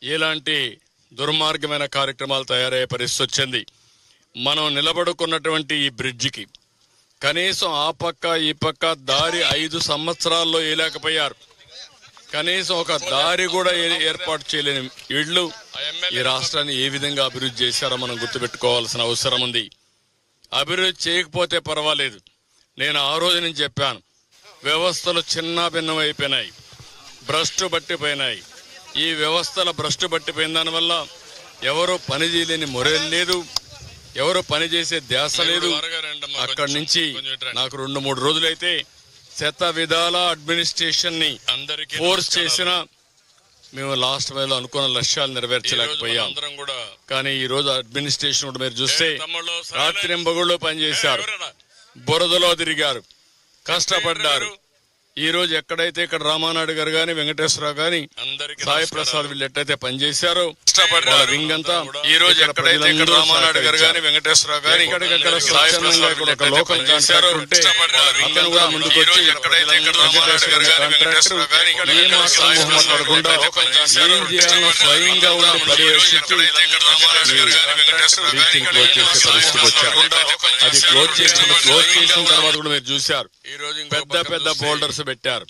ఇలాంటి దుర్మార్గమైన కార్యక్రమాలు తయారయ్యే పరిస్థితి వచ్చింది. మనం నిలబడుకున్నటువంటి ఈ బ్రిడ్జికి కనీసం ఆ పక్క ఈ పక్క దారి 5 సంవత్సరాల్లో వేయలేకపోయారు. కనీసం ఒక దారి కూడా ఏర్పాటు చేయలేని వీళ్ళు ఈ రాష్ట్రాన్ని ఏ విధంగా అభివృద్ధి చేశారో మనం గుర్తుపెట్టుకోవాల్సిన అవసరం ఉంది. అభివృద్ధి చేయకపోతే పర్వాలేదు. నేను ఆ రోజు నుంచి చెప్పాను, వ్యవస్థలు చిన్న భిన్నం అయిపోయినాయి, భ్రష్టు పట్టిపోయినాయి. ఈ వ్యవస్థల భ్రష్టు పట్టిపోయిన దానివల్ల ఎవరు పని చేయలేని మొరేలు లేదు, ఎవరు పని చేసే ధ్యాస లేదు. అక్కడి నుంచి నాకు 2-3 రోజులైతే శత విధాల అడ్మినిస్ట్రేషన్ ని ఫోర్స్ చేసినా మేము లాస్ట్ మైలో అనుకున్న లక్ష్యాలు నెరవేర్చలేకపోయాం. కానీ ఈ రోజు అడ్మినిస్ట్రేషన్ కూడా మీరు చూస్తే రాత్రింబగుళ్ళు పనిచేశారు, బురదలో తిరిగారు, కష్టపడ్డారు. ఈ రోజు ఎక్కడైతే ఇక్కడ రామానాయుడు గారు గాని, వెంకటేశ్వరరావు గాని, సాయి ప్రసాద్ వీళ్ళు ఎట్టయితే పనిచేశారు వింగ్ అంతా, ఈ రోజు ఎక్కడైతే ఇక్కడ రామానాయుడు గారు గాని, వెంకటేశ్వరరావు గాని, ఇక్కడ స్వచ్ఛందంగా ఇక్కడ ఒక లోకల్ కాంట్రాక్టర్ ఉంటే అతను కూడా ముందుకు వచ్చి వెంకటేశ్వర కాంట్రాక్టర్ ఏ మాత్రం మొహమాటపడకుండా ఏం చేయాలో స్వయంగా ఉండి పర్యవేక్షించి బ్రీచింగ్ క్లోజ్ చేసే పరిస్థితికి వచ్చారు. అది క్లోజ్ చేసిన తర్వాత కూడా మీరు చూశారు, పెద్ద పెద్ద బోల్డర్స్ పెట్టారు.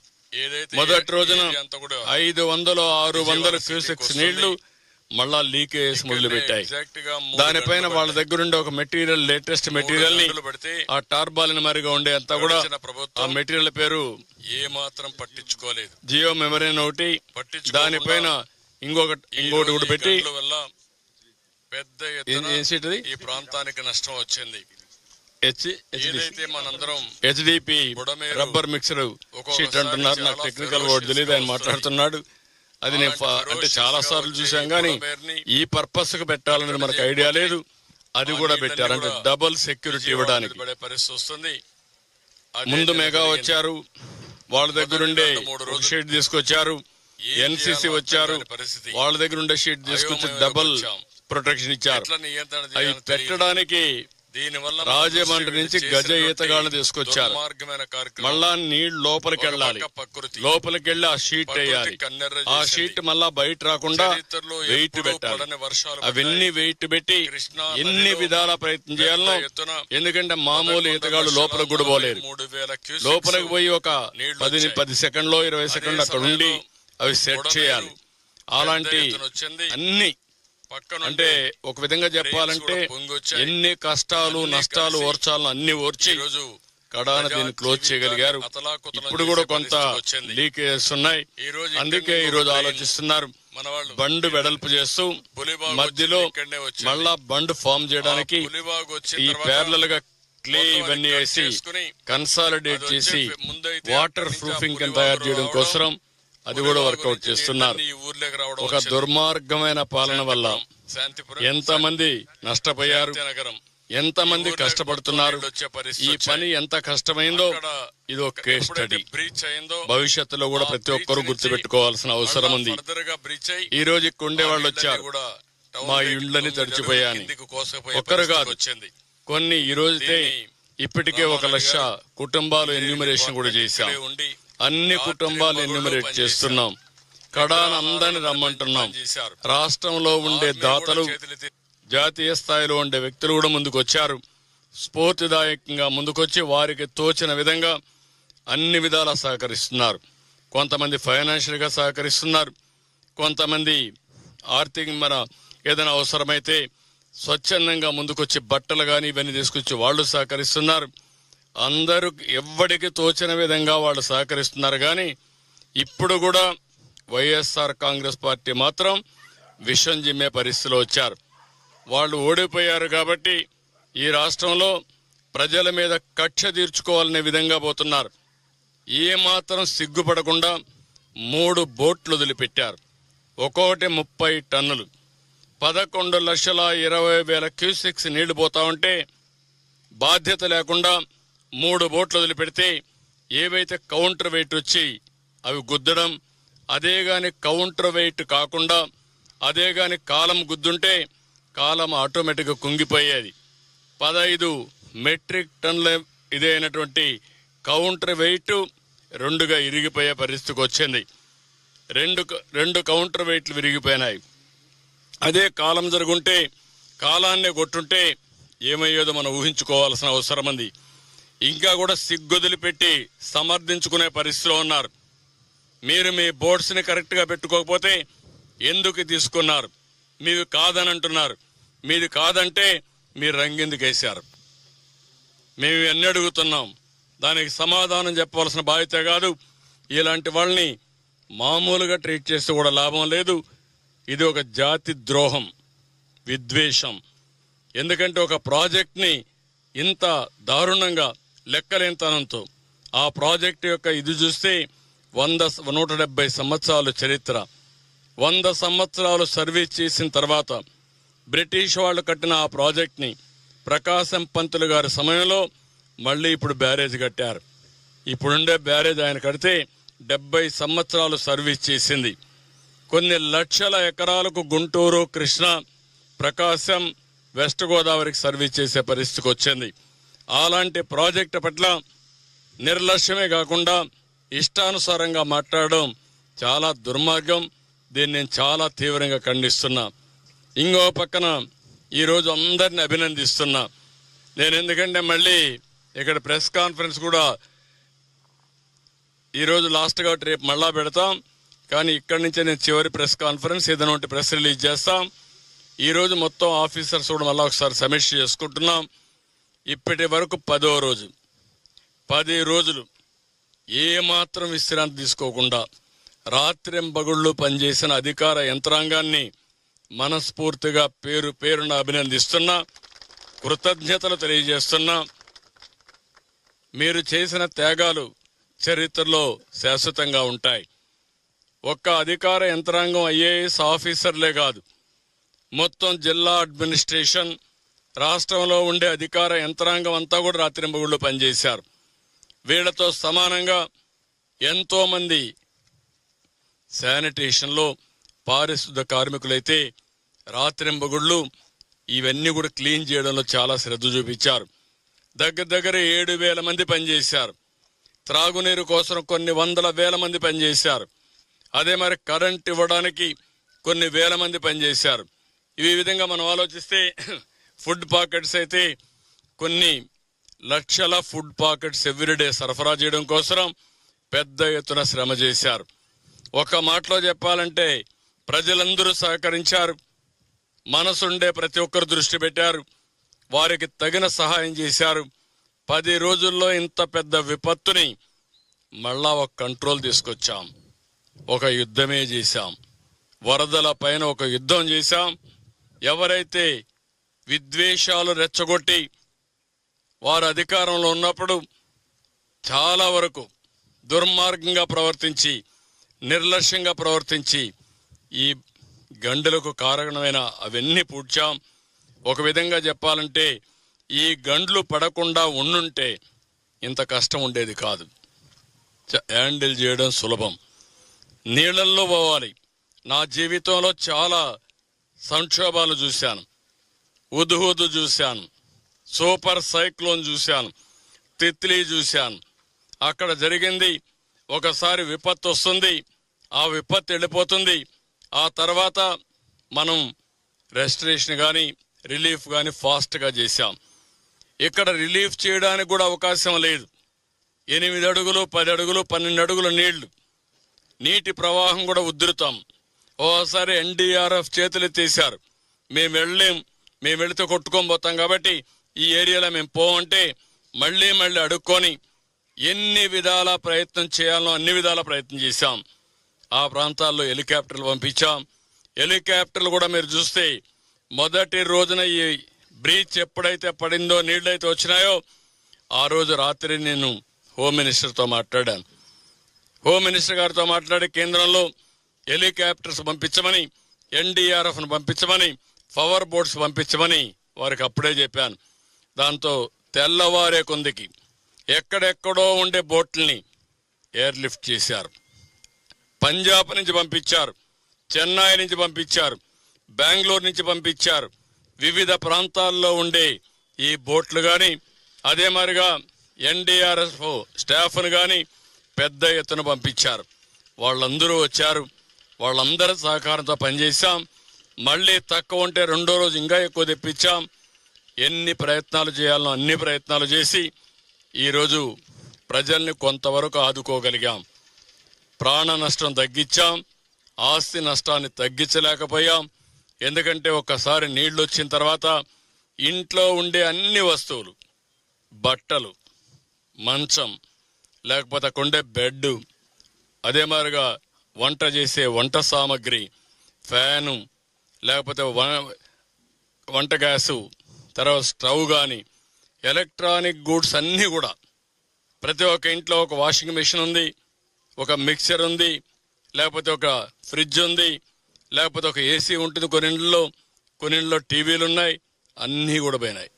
మొదటి రోజున 500-600 క్యూసెక్స్ నీళ్లు మళ్ళా లీకేజ్ మొదలు పెట్టాయి. దానిపైన వాళ్ళ దగ్గరుండే ఒక మెటీరియల్, లేటెస్ట్ మెటీరియల్ ని ఆ టార్బాలిన్ మరిగా ఉండే అంతా కూడా ఆ మెటీరియల్ పేరు ఏ మాత్రం పట్టించుకోలేదు. జియో మెమరీ ఒకటి, దానిపైన ఇంకోటి కూడా పెట్టి పెద్ద ఎత్తున ఈ ప్రాంతానికి నష్టం వచ్చింది. హెచ్డిపి రబ్బర్ మిక్సర్ షీట్ అంటున్నారు, నాకు టెక్నికల్ వర్డ్ తెలియదు, ఆయన మాట్లాడుతున్నాడు. అది నేను అంటే చాలా సార్లు చూసాం కానీ ఈ పర్పస్ కు పెట్టాలనేది మనకు ఐడియా లేదు. అది కూడా పెట్టారు, అంటే డబుల్ సెక్యూరిటీ ఇవ్వడానికి పరిస్థితి వస్తుంది. ముందు మెగా వచ్చారు, వాళ్ళ దగ్గరుండే ఒక షీట్ తీసుకొచ్చారు. ఎన్సిసి వచ్చారు, వాళ్ళ దగ్గర ఉండే షీట్ తీసుకొచ్చి డబుల్ ప్రొటెక్షన్ ఇచ్చారు. అవి పెట్టడానికి రాజమండ్రి నుంచి గజ ఈతగాళ్ళని తీసుకొచ్చారు. మళ్ళా నీళ్లు లోపలికి వెళ్ళాలి, లోపలికి వెళ్ళి ఆ షీట్ వేయాలి. ఆ షీట్ మళ్ళా బయట రాకుండా వెయిట్ పెట్టాలి. అవన్నీ వెయిట్ పెట్టి ఎన్ని విధాల ప్రయత్నం చేయాలనో, ఎందుకంటే మామూలు ఈతగాళ్ళు లోపలికి కూడా పోలేరు. లోపలికి పోయి ఒక 10 సెకండ్లో 20 సెకండ్లు అక్కడ ఉండి అవి సెట్ చేయాలి. అలాంటి అన్ని అంటే ఒక విధంగా చెప్పాలంటే ఎన్ని కష్టాలు నష్టాలు ఓర్చాలను అన్ని ఓర్చి కడాన దీన్ని క్లోజ్ చేయగలిగారు. ఇప్పుడు కూడా కొంత లీకేజెస్ ఉన్నాయి, అందుకే ఈ రోజు ఆలోచిస్తున్నారు బండ్ వెడల్పు చేస్తూ మధ్యలో మళ్ళా బండ్ ఫామ్ చేయడానికి ఈ ప్యారలల్ గా క్లే ఇవన్నీ వేసి కన్సాలిడేట్ చేసి వాటర్ ప్రూఫింగ్ కింద తయారు చేయడం కోసం అది కూడా వర్కౌట్ చేస్తున్నారు. ఒక దుర్మార్గమైన పాలన వల్ల ఎంతమంది నష్టపోయారు, ఎంతమంది కష్టపడుతున్నారు, ఈ పని ఎంత కష్టమైందో ఇది ఒక కేస్ స్టడీ. భవిష్యత్తులో కూడా ప్రతి ఒక్కరూ గుర్తుపెట్టుకోవాల్సిన అవసరం ఉంది. ఈ రోజు ఇక్కడ ఉండే వాళ్ళు వచ్చారు, మా ఇండ్లని తడిచిపోయాను, ఒక్కరు కాదు కొన్ని. ఈ రోజుతే ఇప్పటికే 1,00,000 కుటుంబాలు ఎన్యూమరేషన్ కూడా చేశాం. అన్ని కుటుంబాలు ఎన్యూమరేట్ చేస్తున్నాం. కడాన అందరిని రమ్మంటున్నాం. రాష్ట్రంలో ఉండే దాతలు, జాతీయ స్థాయిలో ఉండే వ్యక్తులు కూడా ముందుకు వచ్చారు. స్ఫూర్తిదాయకంగా ముందుకొచ్చి వారికి తోచిన విధంగా అన్ని విధాలా సహకరిస్తున్నారు. కొంతమంది ఫైనాన్షియల్ గా సహకరిస్తున్నారు, కొంతమంది ఆర్థిక ఏదైనా అవసరమైతే స్వచ్ఛందంగా ముందుకొచ్చి బట్టలు కానీ ఇవన్నీ తీసుకొచ్చి వాళ్ళు సహకరిస్తున్నారు. అందరూ ఎవ్వడికి తోచిన విధంగా వాళ్ళు సహకరిస్తున్నారు. కానీ ఇప్పుడు కూడా వైఎస్ఆర్ కాంగ్రెస్ పార్టీ మాత్రం విషం జిమ్మే పరిస్థితిలో వచ్చారు. వాళ్ళు ఓడిపోయారు కాబట్టి ఈ రాష్ట్రంలో ప్రజల మీద కక్ష తీర్చుకోవాలనే విధంగా పోతున్నారు. ఏ మాత్రం సిగ్గుపడకుండా 3 బోట్లు వదిలిపెట్టారు. ఒక్కొక్కటి 30 టన్నులు, 11,20,000 క్యూసెక్స్ నీళ్లు పోతా ఉంటే బాధ్యత లేకుండా 3 బోట్లు వదిలిపెడితే ఏవైతే కౌంటర్ వెయిట్ వచ్చి అవి గుద్దడం, అదే గాని కౌంటర్ వెయిట్ కాకుండా అదే గాని కాలం గుద్దుంటే కాలం ఆటోమేటిక్గా కుంగిపోయేది. 15 మెట్రిక్ టన్నుల ఇదైనటువంటి కౌంటర్ వెయిట్ 2గా ఇరిగిపోయే పరిస్థితికి వచ్చింది. రెండు కౌంటర్ వెయిట్లు విరిగిపోయినాయి. అదే కాలం జరుగుంటే, కాలాన్నే కొట్టుంటే ఏమయ్యేదో మనం ఊహించుకోవాల్సిన అవసరం ఉంది. ఇంకా కూడా సిగ్గొదిలిపెట్టి సమర్థించుకునే పరిస్థితిలో ఉన్నారు. మీరు మీ బోర్డ్స్ని కరెక్ట్గా పెట్టుకోకపోతే ఎందుకు తీసుకున్నారు, మీవి కాదని అంటున్నారు. మీది కాదంటే మీరు రంగెందుకు వేశారు? మేము ఎన్ని అడుగుతున్నాం, దానికి సమాధానం చెప్పవలసిన బాధ్యత కాదు. ఇలాంటి వాళ్ళని మామూలుగా ట్రీట్ చేస్తే కూడా లాభం లేదు. ఇది ఒక జాతి ద్రోహం, విద్వేషం. ఎందుకంటే ఒక ప్రాజెక్ట్ని ఇంత దారుణంగా లెక్కలేనితనంతో ఆ ప్రాజెక్ట్ యొక్క ఇది చూస్తే 170 సంవత్సరాలు చరిత్ర, 100 సంవత్సరాలు సర్వీస్ చేసిన తర్వాత బ్రిటిష్ వాళ్ళు కట్టిన ఆ ప్రాజెక్ట్ని ప్రకాశం పంతులు గారి సమయంలో మళ్ళీ ఇప్పుడు బ్యారేజ్ కట్టారు. ఇప్పుడుండే బ్యారేజ్ ఆయన కడితే 70 సంవత్సరాలు సర్వీస్ చేసింది. కొన్ని లక్షల ఎకరాలకు గుంటూరు, కృష్ణా, ప్రకాశం, వెస్ట్ గోదావరికి సర్వీస్ చేసే పరిస్థితికి వచ్చింది. అలాంటి ప్రాజెక్టు పట్ల నిర్లక్ష్యమే కాకుండా ఇష్టానుసారంగా మాట్లాడడం చాలా దుర్మార్గం. దీన్ని నేను చాలా తీవ్రంగా ఖండిస్తున్నా. ఇంకో పక్కన ఈరోజు అందరిని అభినందిస్తున్నా నేను. ఎందుకంటే మళ్ళీ ఇక్కడ ప్రెస్ కాన్ఫరెన్స్ కూడా ఈరోజు లాస్ట్ కాబట్టి రేపు మళ్ళా పెడతాం. కానీ ఇక్కడి నుంచే నేను చివరి ప్రెస్ కాన్ఫరెన్స్ ఏదైనా ఉంటే ప్రెస్ రిలీజ్ చేస్తాం. ఈరోజు మొత్తం ఆఫీసర్స్ కూడా మళ్ళీ ఒకసారి సమీక్ష చేసుకుంటున్నాం. ఇప్పటి వరకు 10వ రోజు, 10 రోజులు ఏమాత్రం విశ్రాంతి తీసుకోకుండా రాత్రింబగుళ్ళు పనిచేసిన అధికార యంత్రాంగాన్ని మనస్ఫూర్తిగా పేరున అభినందిస్తున్నా, కృతజ్ఞతలు తెలియజేస్తున్నా. మీరు చేసిన త్యాగాలు చరిత్రలో శాశ్వతంగా ఉంటాయి. ఒక్క అధికార యంత్రాంగం ఐఏఎస్ ఆఫీసర్లే కాదు, మొత్తం జిల్లా అడ్మినిస్ట్రేషన్, రాష్ట్రంలో ఉండే అధికార యంత్రాంగం అంతా కూడా రాత్రింబగుళ్ళు పనిచేశారు. వీళ్లతో సమానంగా ఎంతో మంది శానిటేషన్లో పారిశుద్ధ కార్మికులైతే రాత్రింబగుళ్ళు ఇవన్నీ కూడా క్లీన్ చేయడంలో చాలా శ్రద్ధ చూపించారు. దగ్గర 7,000 మంది పనిచేశారు. త్రాగునీరు కోసం కొన్ని 100,000 మంది పనిచేశారు. అదే మరి కరెంట్ ఇవ్వడానికి కొన్ని వేల మంది పనిచేశారు. ఈ విధంగా మనం ఆలోచిస్తే ఫుడ్ పాకెట్స్ అయితే కొన్ని లక్షల ఫుడ్ పాకెట్స్ ఎవ్రీడే సరఫరా చేయడం కోసం పెద్ద ఎత్తున శ్రమ చేశారు. ఒక మాటలో చెప్పాలంటే ప్రజలందరూ సహకరించారు. మనసుండే ప్రతి ఒక్కరు దృష్టి పెట్టారు, వారికి తగిన సహాయం చేశారు. 10 రోజుల్లో ఇంత పెద్ద విపత్తుని మళ్ళా ఒక కంట్రోల్ తీసుకొచ్చాం. ఒక యుద్ధమే చేశాం. వరదల పైన ఒక యుద్ధం చేశాం. ఎవరైతే విద్వేషాలు రెచ్చగొట్టి వారు అధికారంలో ఉన్నప్పుడు చాలా వరకు దుర్మార్గంగా ప్రవర్తించి, నిర్లక్ష్యంగా ప్రవర్తించి ఈ గండులకు కారణమైన అవన్నీ పూడ్చాం. ఒక విధంగా చెప్పాలంటే ఈ గండ్లు పడకుండా ఉండుంటే ఇంత కష్టం ఉండేది కాదు. హ్యాండిల్ చేయడం సులభం. నీళ్లల్లో పోవాలి. నా జీవితంలో చాలా సంక్షోభాలు చూశాను. ఉదుహుదు చూశాను, సూపర్ సైక్లోన్ చూశాను, తిత్లీ చూశాను. అక్కడ జరిగింది, ఒకసారి విపత్తు వస్తుంది, ఆ విపత్తు వెళ్ళిపోతుంది. ఆ తర్వాత మనం రెస్టరేషన్ కానీ రిలీఫ్ కానీ ఫాస్ట్గా చేశాం. ఇక్కడ రిలీఫ్ చేయడానికి కూడా అవకాశం లేదు. 8 అడుగులు, 10 అడుగులు, 12 అడుగుల నీళ్లు, నీటి ప్రవాహం కూడా ఉధృతం. ఓసారి ఎన్డీఆర్ఎఫ్ చేతులెత్తేశారు. మేము వెళితే కొట్టుకొని పోతాం కాబట్టి ఈ ఏరియాలో మేము పోవంటే మళ్ళీ అడుక్కొని ఎన్ని విధాల ప్రయత్నం చేయాలో అన్ని విధాల ప్రయత్నం చేశాం. ఆ ప్రాంతాల్లో హెలికాప్టర్లు పంపించాం. హెలికాప్టర్లు కూడా మీరు చూస్తే మొదటి రోజున ఈ బ్రీచ్ ఎప్పుడైతే పడిందో, నీళ్ళైతే వచ్చినాయో, ఆ రోజు రాత్రి నేను హోమ్ మినిస్టర్తో మాట్లాడాను. హోమ్ మినిస్టర్ గారితో మాట్లాడి కేంద్రంలో హెలికాప్టర్స్ పంపించమని, ఎన్డీఆర్ఎఫ్ను పంపించమని, పవర్ బోట్స్ పంపించమని వారికి అప్పుడే చెప్పాను. దాంతో తెల్లవారే కొందికి ఎక్కడెక్కడో ఉండే బోట్లని ఎయిర్ లిఫ్ట్ చేశారు. పంజాబ్ నుంచి పంపించారు, చెన్నై నుంచి పంపించారు, బెంగళూరు నుంచి పంపించారు. వివిధ ప్రాంతాల్లో ఉండే ఈ బోట్లు కానీ, అదే మరిగా ఎన్డీఆర్ఎఫ్ స్టాఫ్ను కానీ పెద్ద ఎత్తున పంపించారు. వాళ్ళందరూ వచ్చారు. వాళ్ళందరి సహకారంతో పనిచేశాం. మళ్ళీ తక్కువ ఉంటే రెండో రోజు ఇంకా ఎక్కువ తెప్పించాం. ఎన్ని ప్రయత్నాలు చేయాలనో అన్ని ప్రయత్నాలు చేసి ఈరోజు ప్రజల్ని కొంతవరకు ఆదుకోగలిగాం. ప్రాణ నష్టం తగ్గించాం, ఆస్తి నష్టాన్ని తగ్గించలేకపోయాం. ఎందుకంటే ఒక్కసారి నీళ్లు వచ్చిన తర్వాత ఇంట్లో ఉండే అన్ని వస్తువులు, బట్టలు, మంచం, లేకపోతే అక్కడ ఉండే బెడ్, అదే మాదిరిగా వంట చేసే వంట సామాగ్రి, ఫ్యాను, లేకపోతే వంట గ్యాసు, తర్వాత స్టవ్ కానీ ఎలక్ట్రానిక్ గూడ్స్ అన్నీ కూడా ప్రతి ఒక్క ఇంట్లో ఒక వాషింగ్ మెషిన్ ఉంది, ఒక మిక్సర్ ఉంది, లేకపోతే ఒక ఫ్రిడ్జ్ ఉంది, లేకపోతే ఒక ఏసీ ఉంటుంది. కొన్ని ఇంట్లో టీవీలు ఉన్నాయి. అన్నీ కూడా పోయినాయి.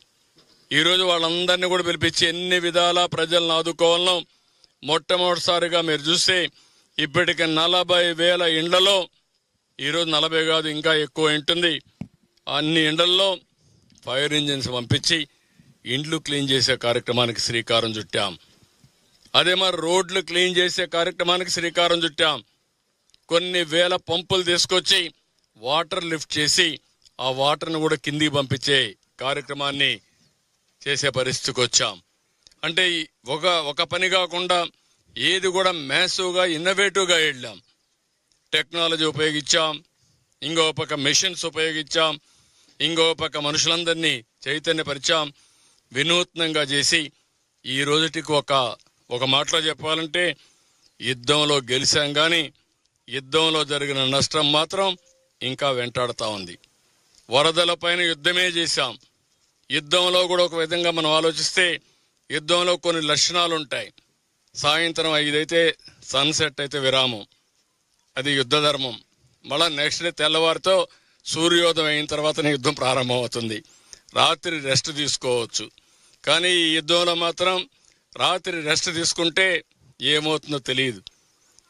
ఈరోజు వాళ్ళందరినీ కూడా పిలిపించి ఎన్ని విధాలా ప్రజలను ఆదుకోవాలనో మొట్టమొదటిసారిగా మీరు చూస్తే ఇప్పటికి 40,000 ఇండ్లలో, ఈరోజు 40 కాదు ఇంకా ఎక్కువ ఉంటుంది, అన్ని ఇండ్లలో ఫైర్ ఇంజిన్స్ పంపించి ఇండ్లు క్లీన్ చేసే కార్యక్రమానికి శ్రీకారం చుట్టాం. అదే మరి రోడ్లు క్లీన్ చేసే కార్యక్రమానికి శ్రీకారం చుట్టాం. కొన్ని వేల పంపులు తీసుకొచ్చి వాటర్ లిఫ్ట్ చేసి ఆ వాటర్ను కూడా కిందికి పంపించే కార్యక్రమాన్ని చేసే పరిస్థితికి వచ్చాం. అంటే ఒక పని కాకుండా ఏది కూడా మ్యాసివ్గా ఇన్నోవేటివ్గా వెళ్ళాం. టెక్నాలజీ ఉపయోగించాం, ఇంకో పక్క మెషిన్స్ ఉపయోగించాం, ఇంకో పక్క మనుషులందరినీ చైతన్యపరిచాం, వినూత్నంగా చేసి ఈ రోజుటికి ఒక మాటలో చెప్పాలంటే యుద్ధంలో గెలిచాం కానీ యుద్ధంలో జరిగిన నష్టం మాత్రం ఇంకా వెంటాడుతూ ఉంది. వరదలపైన యుద్ధమే చేశాం. యుద్ధంలో కూడా ఒక విధంగా మనం ఆలోచిస్తే యుద్ధంలో కొన్ని లక్షణాలు ఉంటాయి. సాయంత్రం 5 అయితే సన్సెట్ అయితే విరామం, అది యుద్ధ ధర్మం. మళ్ళా నెక్స్ట్ డే తెల్లవారితో సూర్యోదయం అయిన తర్వాత యుద్ధం ప్రారంభం అవుతుంది. రాత్రి రెస్ట్ తీసుకోవచ్చు. కానీ ఈ యుద్ధంలో మాత్రం రాత్రి రెస్ట్ తీసుకుంటే ఏమవుతుందో తెలియదు.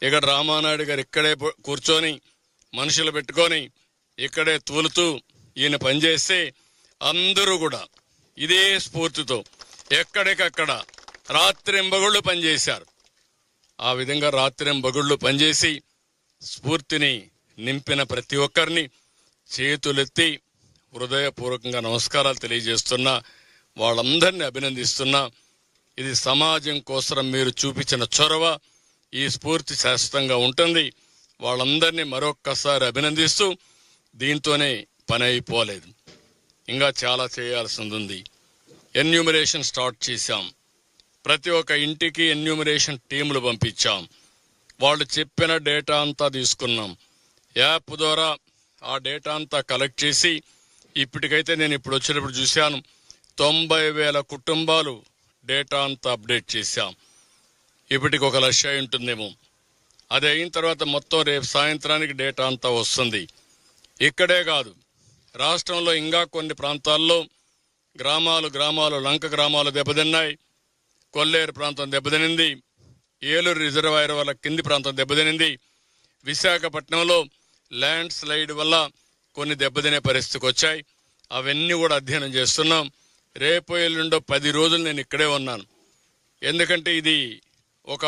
ఇక్కడ రామానాయుడు గారు ఇక్కడే కూర్చొని మనుషులు పెట్టుకొని ఇక్కడే తూలుతూ ఈయన పనిచేస్తే అందరూ కూడా ఇదే స్ఫూర్తితో ఎక్కడికక్కడ రాత్రింబగుళ్ళు పనిచేశారు. ఆ విధంగా రాత్రింబగుళ్ళు పనిచేసి స్ఫూర్తిని నింపిన ప్రతి ఒక్కరిని చేతులెత్తి హృదయపూర్వకంగా నమస్కారాలు తెలియజేస్తున్నా, వాళ్ళందరినీ అభినందిస్తున్నా. ఇది సమాజం కోసం మీరు చూపించిన చొరవ, ఈ స్ఫూర్తి శాశ్వతంగా ఉంటుంది. వాళ్ళందరినీ మరొక్కసారి అభినందిస్తూ దీంతోనే పని అయిపోలేదు, ఇంకా చాలా చేయాల్సింది ఉంది. ఎన్యూమరేషన్ స్టార్ట్ చేశాం. ప్రతి ఒక్క ఇంటికి ఎన్యూమరేషన్ టీములు పంపించాం. వాళ్ళు చెప్పిన డేటా అంతా తీసుకున్నాం. యాప్ ద్వారా ఆ డేటా అంతా కలెక్ట్ చేసి ఇప్పటికైతే నేను ఇప్పుడు వచ్చినప్పుడు చూశాను 90,000 కుటుంబాలు డేటా అంతా అప్డేట్ చేశాం. ఇప్పటికి 1,00,000 ఉంటుందేమో. అది అయిన తర్వాత మొత్తం రేపు సాయంత్రానికి డేటా అంతా వస్తుంది. ఇక్కడే కాదు, రాష్ట్రంలో ఇంకా కొన్ని ప్రాంతాల్లో గ్రామాలు లంక గ్రామాలు దెబ్బతిన్నాయి. కొల్లేరు ప్రాంతం దెబ్బతినింది. ఏలూరు రిజర్వాయర్ వల్ల కింది ప్రాంతం దెబ్బతినింది. విశాఖపట్నంలో ల్యాండ్ స్లైడ్ వల్ల కొన్ని దెబ్బతినే పరిస్థితికి వచ్చాయి. అవన్నీ కూడా అధ్యయనం చేస్తున్నాం. రేపు ఎల్లుండో 10 రోజులు నేను ఇక్కడే ఉన్నాను. ఎందుకంటే ఇది ఒక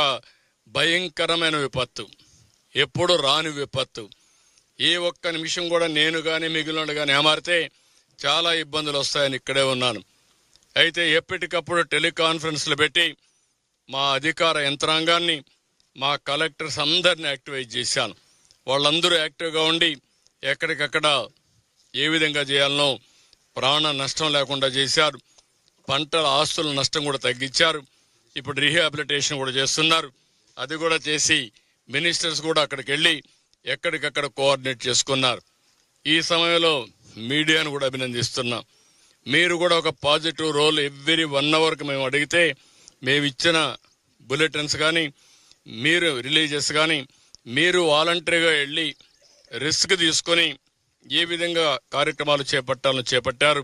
భయంకరమైన విపత్తు, ఎప్పుడు రాని విపత్తు. ఏ ఒక్క నిమిషం కూడా నేను కానీ మిగిలిన కానీ ఏమారితే చాలా ఇబ్బందులు వస్తాయని ఇక్కడే ఉన్నాను. అయితే ఎప్పటికప్పుడు టెలికాన్ఫరెన్స్లు పెట్టి మా అధికార యంత్రాంగాన్ని, మా కలెక్టర్స్ అందరినీ యాక్టివేట్ చేశాను. వాళ్ళందరూ యాక్టివ్గా ఉండి ఎక్కడికక్కడ ఏ విధంగా చేయాలనో ప్రాణ నష్టం లేకుండా చేశారు. పంటల ఆస్తుల నష్టం కూడా తగ్గించారు. ఇప్పుడు రీహాబిలిటేషన్ కూడా చేస్తున్నారు. అది కూడా చేసి మినిస్టర్స్ కూడా అక్కడికి వెళ్ళి ఎక్కడికక్కడ కోఆర్డినేట్ చేసుకున్నారు. ఈ సమయంలో మీడియాను కూడా అభినందిస్తున్నాం. మీరు కూడా ఒక పాజిటివ్ రోల్ ఎవ్రీ 1 అవర్కి మేము అడిగితే మేము ఇచ్చిన బులెటిన్స్ కానీ, మీరు రిలీజెస్ కానీ, మీరు వాలంటరీగా వెళ్ళి రిస్క్ తీసుకొని ఏ విధంగా కార్యక్రమాలు చేపట్టాలని చేపట్టారు.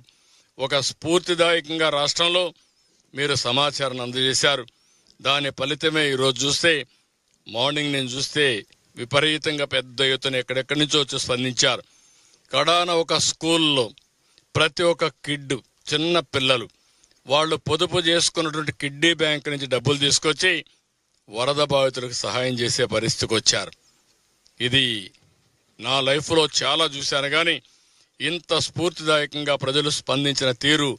ఒక స్ఫూర్తిదాయకంగా రాష్ట్రంలో మీరు సమాచారాన్ని అందజేశారు. దాని ఫలితమే ఈరోజు చూస్తే మార్నింగ్ నేను చూస్తే విపరీతంగా పెద్ద ఎత్తున ఎక్కడెక్కడి నుంచో వచ్చి స్పందించారు. కడాన ఒక స్కూల్లో ప్రతి ఒక్క కిడ్, చిన్న పిల్లలు వాళ్ళు పొదుపు చేసుకున్నటువంటి కిడ్నీ బ్యాంక్ నుంచి డబ్బులు తీసుకొచ్చి వరద బాధితులకు సహాయం చేసే పరిస్థితికి వచ్చారు. ఇది నా లైఫ్లో చాలా చూశాను, కానీ ఇంత స్ఫూర్తిదాయకంగా ప్రజలు స్పందించిన తీరు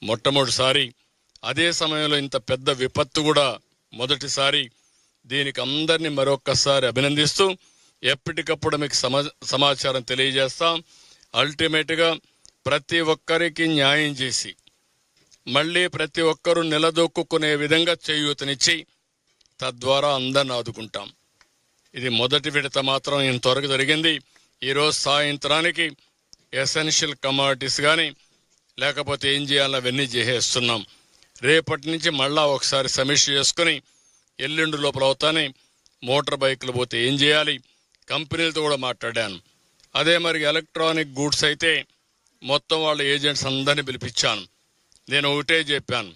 మొట్టమొదటిసారి. అదే సమయంలో ఇంత పెద్ద విపత్తు కూడా మొదటిసారి. దీనికి అందరినీ మరొక్కసారి అభినందిస్తూ ఎప్పటికప్పుడు మీకు సమాచారం తెలియజేస్తాం. అల్టిమేట్గా ప్రతి ఒక్కరికి న్యాయం చేసి మళ్ళీ ప్రతి ఒక్కరూ నిలదొక్కునే విధంగా చేయూతనిచ్చి తద్వారా అందరిని ఆదుకుంటాం. ఇది మొదటి విడత మాత్రం ఇంతవరకు జరిగింది. ఈరోజు సాయంత్రానికి ఎసెన్షియల్ కమాడిటీస్ కానీ లేకపోతే ఏం చేయాలో అవన్నీ చేసేస్తున్నాం. రేపటి నుంచి మళ్ళా ఒకసారి సమీక్ష చేసుకుని ఎల్లుండి లోపల అవుతానే మోటార్ బైకులు పోతే ఏం చేయాలి, కంపెనీలతో కూడా మాట్లాడాను. అదే మరి ఎలక్ట్రానిక్ గూడ్స్ అయితే మొత్తం వాళ్ళ ఏజెంట్స్ అందరినీ పిలిపించాను. నేను ఒకటే చెప్పాను,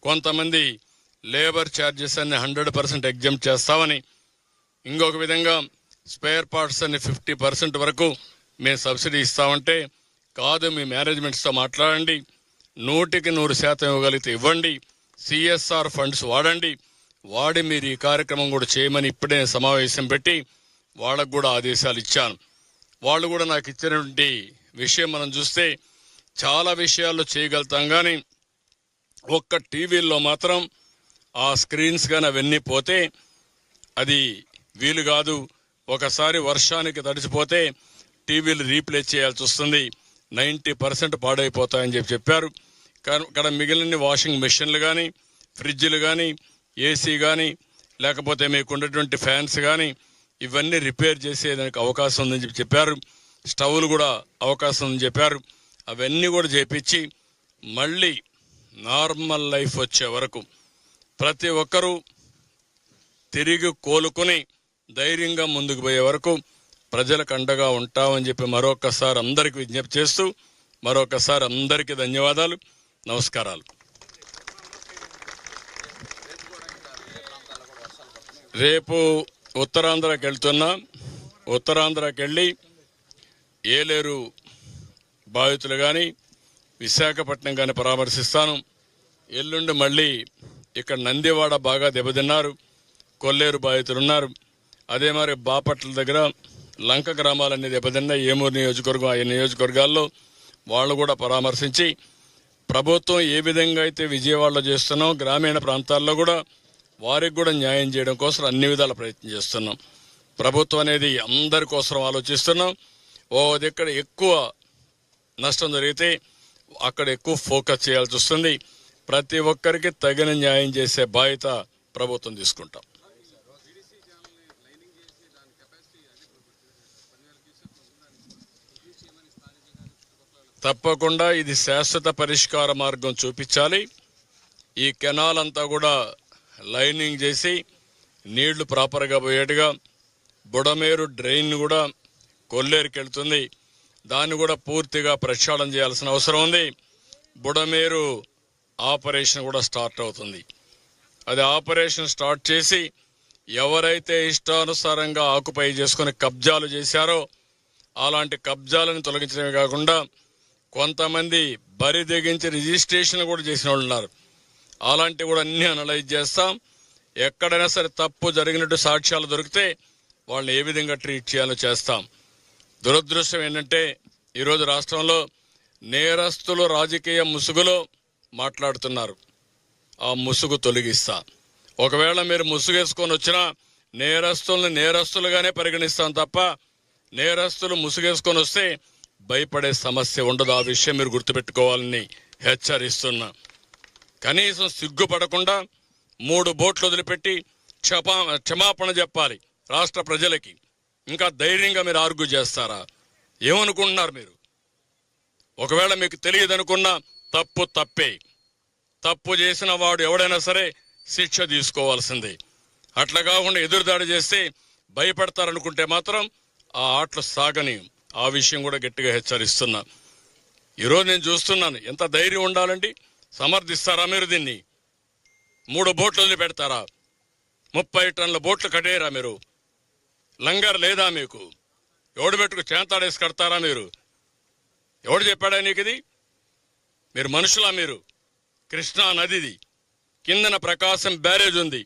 కొంతమంది లేబర్ ఛార్జెస్ అన్ని 100% ఎగ్జామ్ చేస్తామని, ఇంకొక విధంగా స్పేర్ పార్ట్స్ అన్ని 50% వరకు మేము సబ్సిడీ ఇస్తామంటే కాదు, మీ మేనేజ్మెంట్స్తో మాట్లాడండి, 100% ఇవ్వగలిగితే ఇవ్వండి, సిఎస్ఆర్ ఫండ్స్ వాడి మీరు ఈ కార్యక్రమం కూడా చేయమని ఇప్పుడే సమావేశం పెట్టి వాళ్ళకు కూడా ఆదేశాలు ఇచ్చాను. వాళ్ళు కూడా నాకు ఇచ్చినటువంటి విషయం మనం చూస్తే చాలా విషయాల్లో చేయగలుగుతాం, కానీ ఒక్క టీవీల్లో మాత్రం ఆ స్క్రీన్స్ కానీ అవన్నీ పోతే అది వీలు కాదు. ఒకసారి వర్షానికి తడిచిపోతే టీవీలు రీప్లేస్ చేయాల్సి వస్తుంది, 90% పాడైపోతాయని చెప్పారు. ఇక్కడ మిగిలిన వాషింగ్ మెషిన్లు కానీ, ఫ్రిడ్జ్లు కానీ, ఏసీ కానీ, లేకపోతే మీకు ఉన్నటువంటి ఫ్యాన్స్ కానీ ఇవన్నీ రిపేర్ చేసేదానికి అవకాశం ఉందని చెప్పారు. స్టవ్లు కూడా అవకాశం ఉందని చెప్పారు. అవన్నీ కూడా చేపించి మళ్ళీ నార్మల్ లైఫ్ వచ్చే వరకు ప్రతి ఒక్కరూ తిరిగి కోలుకొని ధైర్యంగా ముందుకు పోయే వరకు ప్రజలకు అండగా ఉంటామని చెప్పి మరొకసారి అందరికీ విజ్ఞప్తి చేస్తూ మరొకసారి అందరికీ ధన్యవాదాలు, నమస్కారాలు. రేపు ఉత్తరాంధ్రకి వెళ్తున్నా. ఉత్తరాంధ్రకి వెళ్ళి ఏలేరు బాధితులు కానీ విశాఖపట్నం కానీ పరామర్శిస్తాను. ఎల్లుండి మళ్ళీ ఇక్కడ నందివాడ బాగా దెబ్బతిన్నారు, కొల్లేరు బాధితులు ఉన్నారు. అదే మరి బాపట్ల దగ్గర లంక గ్రామాలన్నీ దెబ్బతిన్నాయి, ఏమూరు నియోజకవర్గం, ఆ నియోజకవర్గాల్లో వాళ్ళు కూడా పరామర్శించి ప్రభుత్వం ఏ విధంగా అయితే విజయవాడలో చేస్తున్నాం గ్రామీణ ప్రాంతాల్లో కూడా వారికి కూడా న్యాయం చేయడం కోసం అన్ని విధాల ప్రయత్నం చేస్తున్నాం. ప్రభుత్వం అనేది అందరి కోసం ఆలోచిస్తున్నాం. ఓ దగ్గర ఎక్కువ నష్టం జరిగితే అక్కడ ఎక్కువ ఫోకస్ చేయాల్సి వస్తుంది. ప్రతి ఒక్కరికి తగిన న్యాయం చేసే బాధ్యత ప్రభుత్వం తీసుకుంటాం. తప్పకుండా ఇది శాశ్వత పరిష్కార మార్గం చూపించాలి. ఈ కెనాల్ అంతా కూడా లైనింగ్ చేసి నీళ్లు ప్రాపర్గా పోయేట్టుగా, బుడమేరు డ్రైన్ కూడా కొల్లేరుకి వెళ్తుంది, దాన్ని కూడా పూర్తిగా ప్రక్షాళన చేయాల్సిన అవసరం ఉంది. బుడమేరు ఆపరేషన్ కూడా స్టార్ట్ అవుతుంది. అది ఆపరేషన్ స్టార్ట్ చేసి ఎవరైతే ఇష్టానుసారంగా ఆక్యుపై చేసుకుని కబ్జాలు చేశారో అలాంటి కబ్జాలను తొలగించడమే కాకుండా కొంతమంది బరి తెగించి రిజిస్ట్రేషన్ కూడా చేసిన వాళ్ళు ఉన్నారు. అలాంటివి కూడా అన్ని అనలైజ్ చేస్తాం. ఎక్కడైనా సరే తప్పు జరిగినట్టు సాక్ష్యాలు దొరికితే వాళ్ళని ఏ విధంగా ట్రీట్ చేయాలో చేస్తాం. దురదృష్టం ఏంటంటే ఈరోజు రాష్ట్రంలో నేరస్తులు రాజకీయ ముసుగులో మాట్లాడుతున్నారు. ఆ ముసుగు తొలగిస్తా. ఒకవేళ మీరు ముసుగేసుకొని వచ్చినా నేరస్తుల్ని నేరస్తులుగానే పరిగణిస్తాం తప్ప నేరస్తులు ముసుగేసుకొని వస్తే భయపడే సమస్య ఉండదు. ఆ విషయం మీరు గుర్తుపెట్టుకోవాలని హెచ్చరిస్తున్నా. కనీసం సిగ్గుపడకుండా 3 బోట్లు వదిలిపెట్టి క్షమాపణ చెప్పాలి రాష్ట్ర ప్రజలకి. ఇంకా ధైర్యంగా మీరు ఆర్గ్యూ చేస్తారా? ఏమనుకుంటున్నారు మీరు? ఒకవేళ మీకు తెలియదు అనుకున్నా తప్పు తప్పే. తప్పు చేసిన వాడు ఎవడైనా సరే శిక్ష తీసుకోవాల్సిందే. అట్లా కాకుండా ఎదురుదాడి చేస్తే భయపడతారనుకుంటే మాత్రం ఆ ఆటలు సాగని. ఆ విషయం కూడా గట్టిగా హెచ్చరిస్తున్నా. ఈరోజు నేను చూస్తున్నాను, ఎంత ధైర్యం ఉండాలండి. సమర్థిస్తారా మీరు దీన్ని? 3 బోట్లు వదిలి పెడతారా? 30 టన్నుల బోట్లు కట్టేయరా మీరు? లంగర్ లేదా మీకు? ఎవడు పెట్టుకు చేంతాడేసి కడతారా మీరు? ఎవడు చెప్పాడా నీకు ఇది? మీరు మనుషులా? మీరు కృష్ణా నదిది కిందన ప్రకాశం బ్యారేజ్ ఉంది,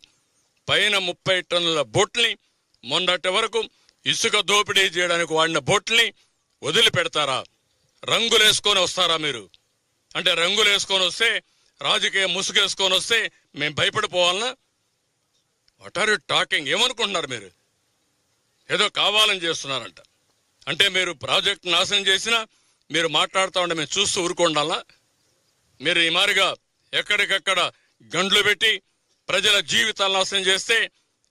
పైన 30 టన్నుల బోట్ని మొన్నటి వరకు ఇసుక దోపిడీ చేయడానికి వాడిన బోట్ని వదిలిపెడతారా? రంగులు వేసుకొని వస్తారా మీరు? అంటే రంగులు వేసుకొని వస్తే, రాజకీయ ముసుగేసుకొని వస్తే మేము భయపడిపోవాలనా? What are you talking? ఏమనుకుంటున్నారు మీరు? ఏదో కావాలని చేస్తున్నారంట. అంటే మీరు ప్రాజెక్ట్ నాశనం చేసినా మీరు మాట్లాడుతూ ఉంటే మేము చూస్తూ ఊరుకోండాలా? మీరు ఈ మారిగా ఎక్కడికక్కడ గండ్లు పెట్టి ప్రజల జీవితాలు నాశనం చేస్తే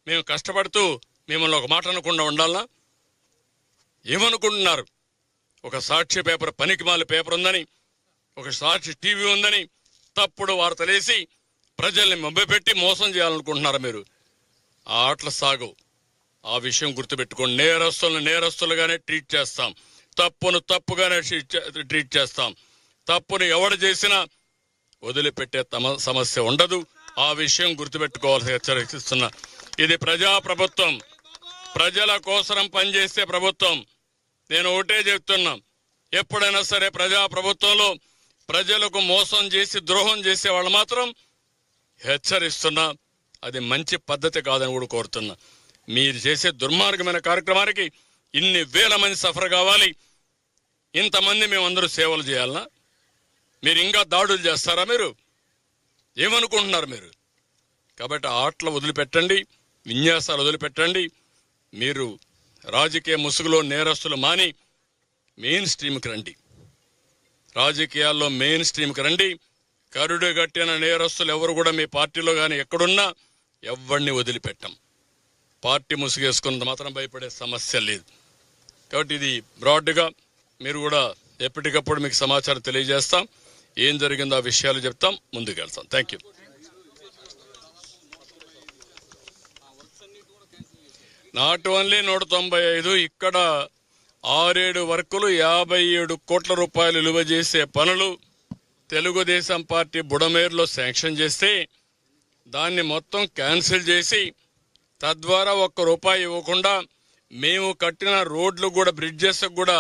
మేము కష్టపడుతూ మిమ్మల్ని ఒక మాట అనకుండా ఉండాలా? ఏమనుకుంటున్నారు? ఒక సాక్షి పేపర్, పనికిమాల పేపర్ ఉందని, ఒక సాక్షి టీవీ ఉందని తప్పుడు వార్తలేసి ప్రజల్ని మభ్యపెట్టి మోసం చేయాలనుకుంటున్నారా మీరు? ఆ ఆటలు సాగవు. ఆ విషయం గుర్తుపెట్టుకోండి. నేరస్తులను నేరస్తులుగానే ట్రీట్ చేస్తాం, తప్పును తప్పుగానే ట్రీట్ చేస్తాం. తప్పును ఎవడు చేసినా వదిలిపెట్టే సమస్య ఉండదు. ఆ విషయం గుర్తుపెట్టుకోవాల్సి హెచ్చరిస్తున్నా. ఇది ప్రజా ప్రభుత్వం, ప్రజల కోసం పనిచేసే ప్రభుత్వం. నేను ఒకటే చెప్తున్నా, ఎప్పుడైనా సరే ప్రజా ప్రభుత్వంలో ప్రజలకు మోసం చేసి ద్రోహం చేసే వాళ్ళు మాత్రం హెచ్చరిస్తున్నా, అది మంచి పద్ధతి కాదని కూడా కోరుతున్నా. మీరు చేసే దుర్మార్గమైన కార్యక్రమానికి ఇన్ని వేల మంది సఫర్ కావాలి, ఇంతమంది మేమందరూ సేవలు చేయాలనా? మీరు ఇంకా దాడులు చేస్తారా? మీరు ఏమనుకుంటున్నారు మీరు? కాబట్టి ఆటలు వదిలిపెట్టండి, విన్యాసాలు వదిలిపెట్టండి. మీరు రాజకీయ ముసుగులో నేరస్తులు మాని మెయిన్ స్ట్రీమ్కి రండి. రాజకీయాల్లో మెయిన్ స్ట్రీమ్కి రండి. కరుడు గట్టిన నేరస్తులు ఎవరు కూడా మీ పార్టీలో కానీ ఎక్కడున్నా ఎవరిని వదిలిపెట్టం. పార్టీ ముసుగేసుకున్నంత మాత్రం భయపడే సమస్య లేదు. కాబట్టి ఇది బ్రాడ్గా మీరు కూడా ఎప్పటికప్పుడు మీకు సమాచారం తెలియజేస్తాం. ఏం జరిగిందో ఆ విషయాలు చెప్తాం, ముందుకు వెళ్తాం. Thank you. నాట్ ఓన్లీ 195, ఇక్కడ 6-7 వర్కులు 57 కోట్ల రూపాయలు విలువ చేసే పనులు తెలుగుదేశం పార్టీ బుడమేరులో శాంక్షన్ చేస్తే దాన్ని మొత్తం క్యాన్సిల్ చేసి, తద్వారా ₹1 ఇవ్వకుండా మేము కట్టిన రోడ్లు కూడా, బ్రిడ్జెస్ కూడా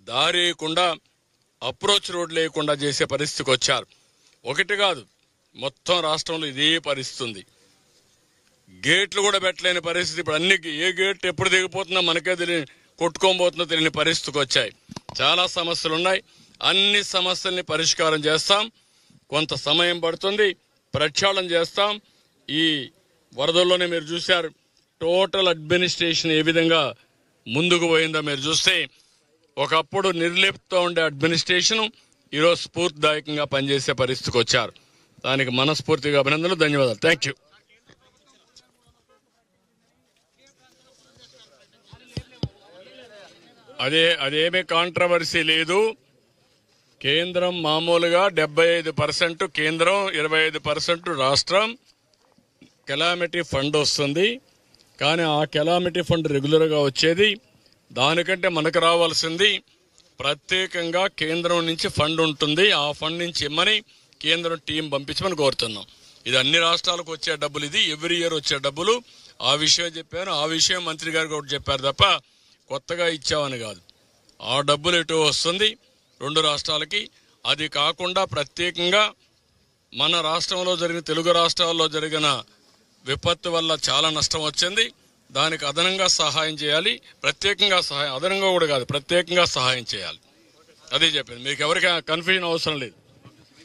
దారి వేయకుండా, అప్రోచ్ రోడ్లు వేయకుండా చేసే పరిస్థితికి వచ్చారు. ఒకటి కాదు, మొత్తం రాష్ట్రంలో ఇదే పరిస్థితి ఉంది. గేట్లు కూడా పెట్టలేని పరిస్థితి. ఇప్పుడు అన్ని ఏ గేట్ ఎప్పుడు దిగిపోతుందో మనకే తెలియని, కొట్టుకోబోతుందో తెలియని పరిస్థితికి వచ్చాయి. చాలా సమస్యలు ఉన్నాయి. అన్ని సమస్యల్ని పరిష్కారం చేస్తాం. కొంత సమయం పడుతుంది, ప్రక్షాళన చేస్తాం. ఈ వరదల్లోనే మీరు చూశారు టోటల్ అడ్మినిస్ట్రేషన్ ఏ విధంగా ముందుకు పోయిందో మీరు చూస్తే, ఒకప్పుడు నిర్లిప్తో ఉండే అడ్మినిస్ట్రేషన్ ఈరోజు స్ఫూర్తిదాయకంగా పనిచేసే పరిస్థితికి వచ్చారు. దానికి మనస్ఫూర్తిగా అభినందనలు, ధన్యవాదాలు. Thank you. అదేమీ కాంట్రవర్సీ లేదు. కేంద్రం మామూలుగా 75% కేంద్రం, 25% రాష్ట్రం కెలామిటీ ఫండ్ వస్తుంది. కానీ ఆ కెలామిటీ ఫండ్ రెగ్యులర్గా వచ్చేది. దానికంటే మనకు రావాల్సింది ప్రత్యేకంగా కేంద్రం నుంచి ఫండ్ ఉంటుంది. ఆ ఫండ్ నుంచి ఇమ్మని కేంద్రం టీం పంపించమని కోరుతున్నాం. ఇది అన్ని రాష్ట్రాలకు వచ్చే డబ్బులు, ఇది ఎవ్రీ ఇయర్ వచ్చే డబ్బులు. ఆ విషయం చెప్పాను, ఆ విషయం మంత్రి గారు కూడా చెప్పారు తప్ప కొత్తగా ఇచ్చామని కాదు. ఆ డబ్బులు ఎటు వస్తుంది 2 రాష్ట్రాలకి. అది కాకుండా ప్రత్యేకంగా మన రాష్ట్రంలో జరిగిన, తెలుగు రాష్ట్రాల్లో జరిగిన విపత్తు వల్ల చాలా నష్టం వచ్చింది. దానికి అదనంగా సహాయం చేయాలి. ప్రత్యేకంగా సహాయం, అదనంగా కూడా కాదు, ప్రత్యేకంగా సహాయం చేయాలి. అదే చెప్పింది. మీకు ఎవరికి కన్ఫ్యూజన్ అవసరం లేదు.